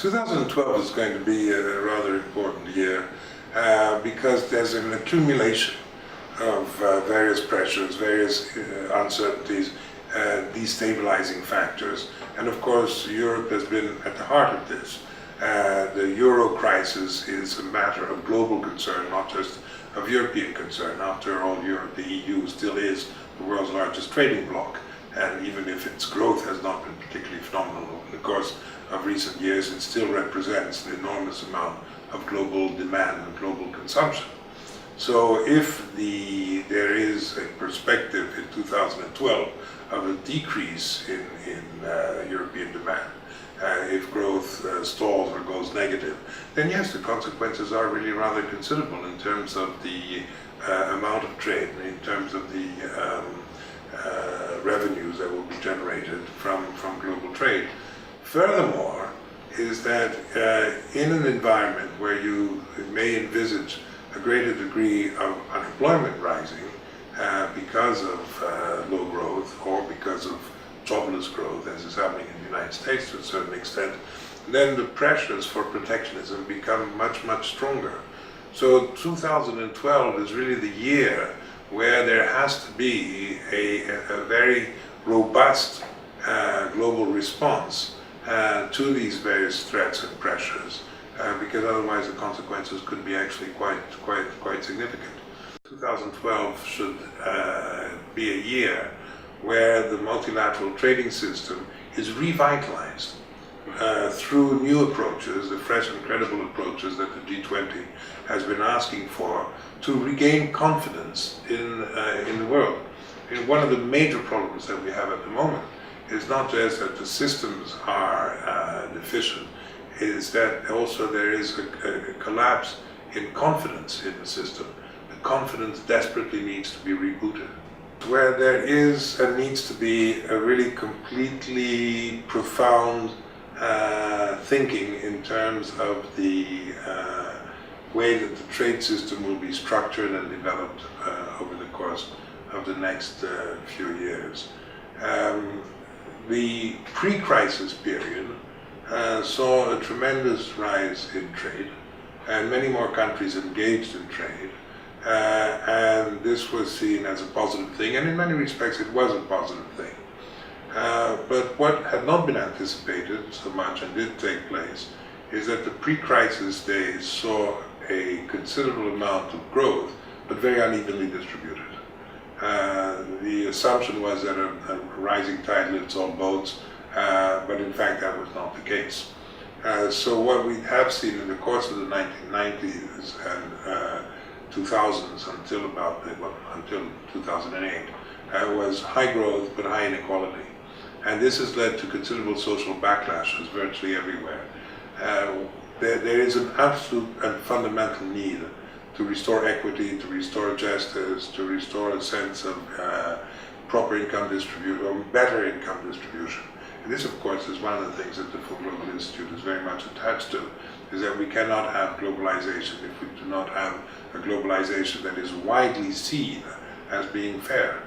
2012 is going to be a rather important year because there's an accumulation of various pressures, various uncertainties, destabilizing factors, and of course Europe has been at the heart of this. The euro crisis is a matter of global concern, not just of European concern. After all, Europe, the EU, still is the world's largest trading bloc, and even if its growth has not been particularly phenomenal in the course of recent years, it still represents an enormous amount of global demand and global consumption. So if there is a perspective in 2012 of a decrease in European demand, if growth stalls or goes negative, then yes, the consequences are really rather considerable in terms of the amount of trade, in terms of the revenues that will be generated from global trade. Furthermore, is that in an environment where you may envisage a greater degree of unemployment rising because of low growth or because of jobless growth, as is happening in the United States to a certain extent, then the pressures for protectionism become much, much stronger. So 2012 is really the year where there has to be a very robust global response to these various threats and pressures, because otherwise the consequences could be actually quite significant. 2012 should be a year where the multilateral trading system is revitalized through new approaches, the fresh and credible approaches that the G20 has been asking for, to regain confidence in the world. And one of the major problems that we have at the moment is not just that the systems are deficient, is that also there is a collapse in confidence in the system. The confidence desperately needs to be rebooted. Where there is and needs to be a really completely profound thinking in terms of the way that the trade system will be structured and developed over the course of the next few years. The pre-crisis period saw a tremendous rise in trade, and many more countries engaged in trade, and this was seen as a positive thing, and in many respects it was a positive thing. But what had not been anticipated so much and did take place is that the pre-crisis days saw a considerable amount of growth, but very unevenly distributed. The assumption was that a rising tide lifts all boats, but in fact that was not the case. So what we have seen in the course of the 1990s and 2000s until 2008 was high growth but high inequality. And this has led to considerable social backlashes virtually everywhere. There is an absolute and fundamental need to restore equity, to restore justice, to restore a sense of proper income distribution, or better income distribution. And this, of course, is one of the things that the Fung Global Institute is very much attached to, is that we cannot have globalization if we do not have a globalization that is widely seen as being fair.